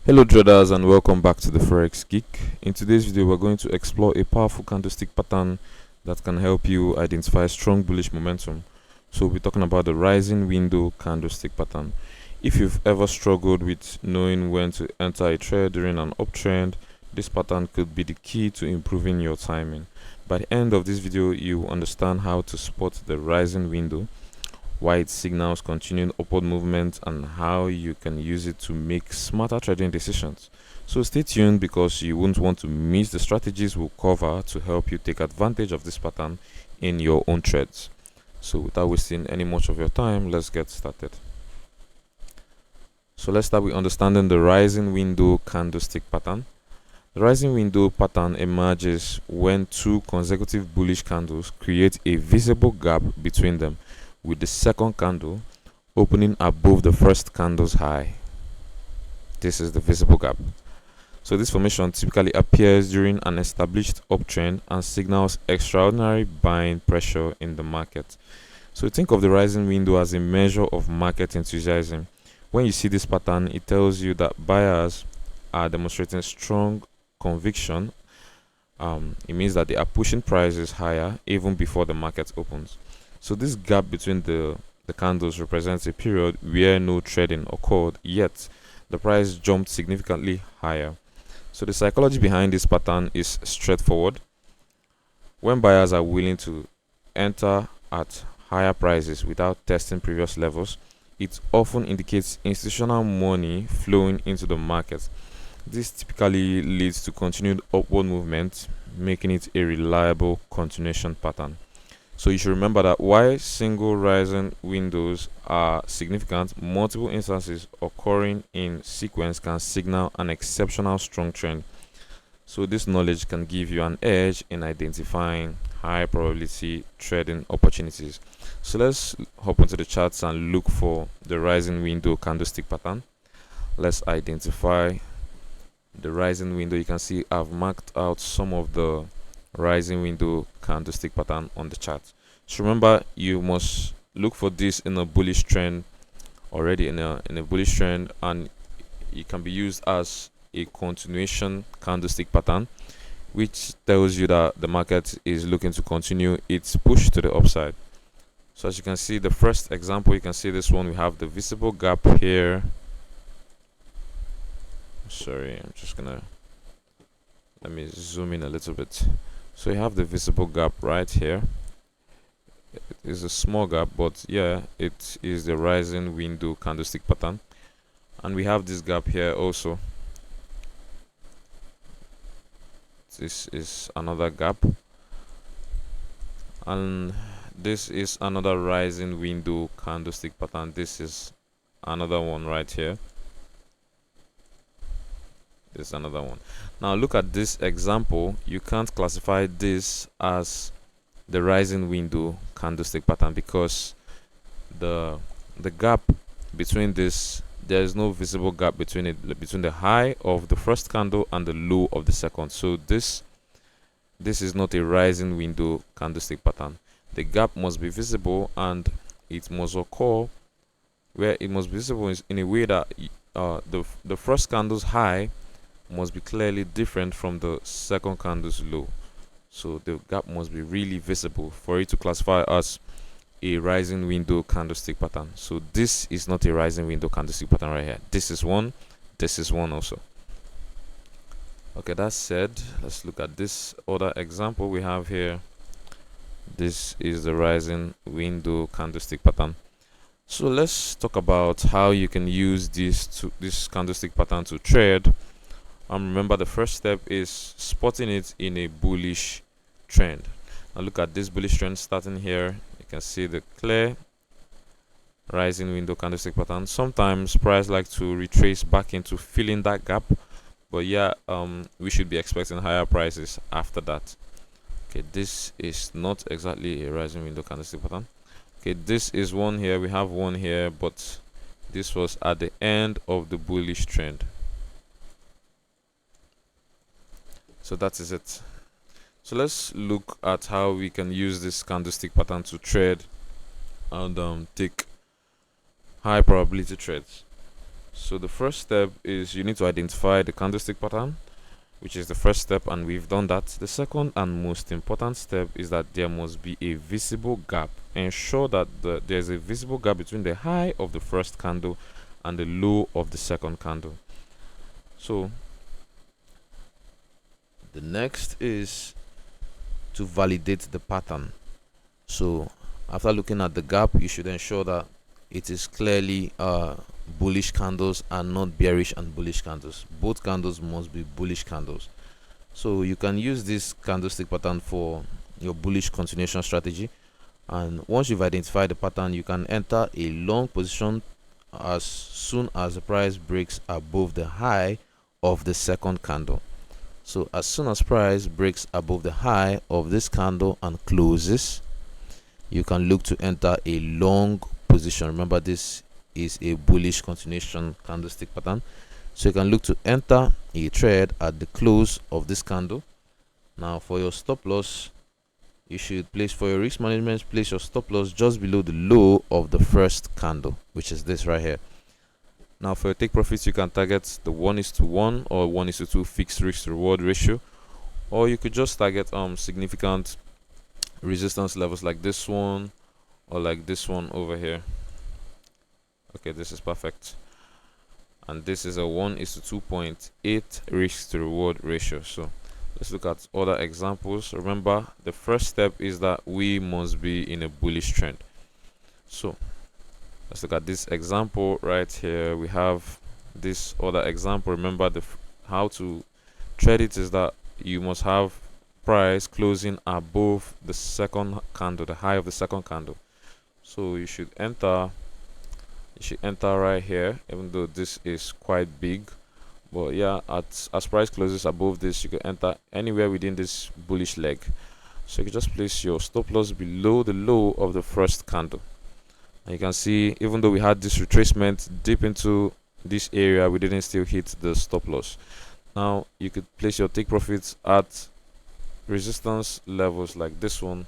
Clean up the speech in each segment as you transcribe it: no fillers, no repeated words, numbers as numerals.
Hello traders, and welcome back to the Forex Geek. In today's video we're going to explore a powerful candlestick pattern that can help you identify strong bullish momentum. So we'll be talking about the Rising Window Candlestick Pattern. If you've ever struggled with knowing when to enter a trade during an uptrend, this pattern could be the key to improving your timing. By the end of this video you will understand how to spot the rising window, why it signals continued upward movement, and how you can use it to make smarter trading decisions. So stay tuned because you won't want to miss the strategies we'll cover to help you take advantage of this pattern in your own trades. So without wasting any much of your time, let's get started. So let's start with understanding the rising window candlestick pattern. The rising window pattern emerges when two consecutive bullish candles create a visible gap between them, with the second candle opening above the first candle's high. This is the visible gap. So this formation typically appears during an established uptrend and signals extraordinary buying pressure in the market. So think of the rising window as a measure of market enthusiasm. When you see this pattern, it tells you that buyers are demonstrating strong conviction. It means that they are pushing prices higher even before the market opens. So this gap between the candles represents a period where no trading occurred, yet the price jumped significantly higher. So the psychology behind this pattern is straightforward. When buyers are willing to enter at higher prices without testing previous levels, it often indicates institutional money flowing into the market. This typically leads to continued upward movement, making it a reliable continuation pattern. So you should remember that while single rising windows are significant, multiple instances occurring in sequence can signal an exceptional strong trend. So this knowledge can give you an edge in identifying high probability trading opportunities. So let's hop into the charts and look for the rising window candlestick pattern. Let's identify the rising window. You can see I've marked out some of the rising window candlestick pattern on the chart. So remember, you must look for this in a bullish trend, already in a bullish trend, and it can be used as a continuation candlestick pattern, which tells you that the market is looking to continue its push to the upside. So as you can see, the first example, you can see this one, we have the visible gap here. Sorry, I'm just gonna let me zoom in a little bit. So you have the visible gap right here. It is a small gap, but yeah, it is the rising window candlestick pattern. And we have this gap here also. This is another gap, and this is another rising window candlestick pattern. This is another one right here. This is another one. Now look at this example. You can't classify this as the rising window candlestick pattern because the gap between this, there is no visible gap between it, between the high of the first candle and the low of the second. So this is not a rising window candlestick pattern. The gap must be visible, and it must occur where it must be visible in a way that the first candle's high must be clearly different from the second candle's low. So the gap must be really visible for it to classify as a rising window candlestick pattern. So this is not a rising window candlestick pattern right here. This is one also. Okay, that said, let's look at this other example we have here. This is the rising window candlestick pattern. So let's talk about how you can use this candlestick pattern to trade. Remember, the first step is spotting it in a bullish trend. Now look at this bullish trend starting here. You can see the clear rising window candlestick pattern. Sometimes price like to retrace back into filling that gap, but yeah, we should be expecting higher prices after that. Okay, this is not exactly a rising window candlestick pattern. Okay, this is one here. We have one here, but this was at the end of the bullish trend. So that is it. So let's look at how we can use this candlestick pattern to trade and take high probability trades. So the first step is you need to identify the candlestick pattern, which is the first step, and we've done that. The second and most important step is that there must be a visible gap. Ensure that there's a visible gap between the high of the first candle and the low of the second candle. So the next is to validate the pattern. So after looking at the gap, you should ensure that it is clearly bullish candles and not bearish and bullish candles. Both candles must be bullish candles. So you can use this candlestick pattern for your bullish continuation strategy, and once you've identified the pattern, you can enter a long position as soon as the price breaks above the high of the second candle. So as soon as price breaks above the high of this candle and closes, you can look to enter a long position. Remember, this is a bullish continuation candlestick pattern, so you can look to enter a trade at the close of this candle. Now for your stop loss, you should place, for your risk management, place your stop loss just below the low of the first candle, which is this right here. Now for your take profits, you can target the 1:1 or 1:2 fixed risk reward ratio, or you could just target significant resistance levels like this one or like this one over here. Okay, this is perfect, and this is a 1:2.8 risk to reward ratio. So let's look at other examples. Remember, the first step is that we must be in a bullish trend. So let's look at this example right here. We have this other example. Remember, how to trade it is that you must have price closing above the second candle, the high of the second candle. So you should enter right here, even though this is quite big. But yeah, as price closes above this, you can enter anywhere within this bullish leg. So you can just place your stop loss below the low of the first candle. And you can see, even though we had this retracement deep into this area, we didn't still hit the stop loss. Now you could place your take profits at resistance levels like this one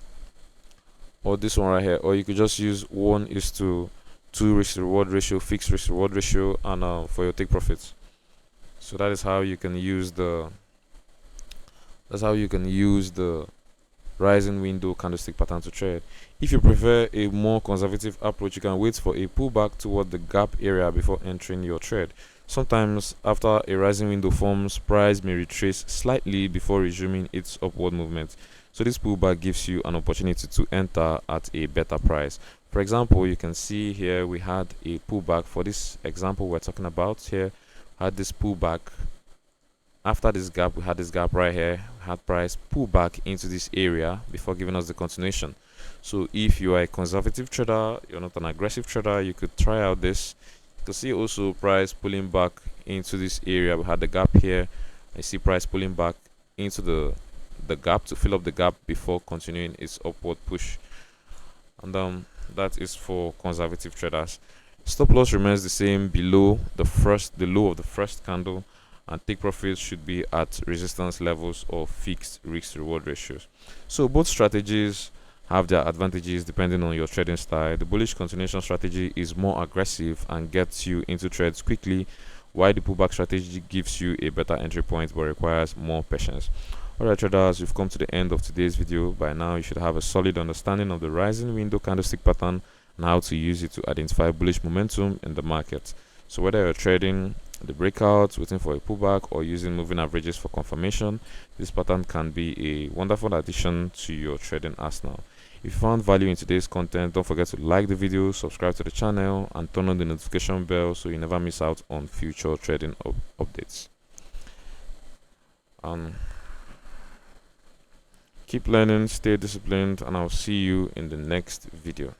or this one right here, or you could just use 1:2 risk reward ratio, fixed risk reward ratio, and for your take profits. So that is how you can use the rising window candlestick pattern to trade. If you prefer a more conservative approach, you can wait for a pullback toward the gap area before entering your trade. Sometimes after a rising window forms, price may retrace slightly before resuming its upward movement. So this pullback gives you an opportunity to enter at a better price. For example, you can see here we had a pullback. For this example we're talking about here, had this pullback. After this gap, we had this gap right here. We had price pull back into this area before giving us the continuation. So if you are a conservative trader, you're not an aggressive trader, you could try out this. You can see also price pulling back into this area. We had the gap here. I see price pulling back into the gap to fill up the gap before continuing its upward push. And that is for conservative traders. Stop loss remains the same below the low of the first candle, and take profits should be at resistance levels or fixed risk reward ratios. So both strategies have their advantages depending on your trading style. The bullish continuation strategy is more aggressive and gets you into trades quickly, while the pullback strategy gives you a better entry point but requires more patience. Alright traders, we've come to the end of today's video. By now you should have a solid understanding of the rising window candlestick pattern and how to use it to identify bullish momentum in the market. So whether you're trading the breakouts, waiting for a pullback, or using moving averages for confirmation, this pattern can be a wonderful addition to your trading arsenal. If you found value in today's content, don't forget to like the video, subscribe to the channel, and turn on the notification bell so you never miss out on future trading updates. Keep learning, stay disciplined, and I'll see you in the next video.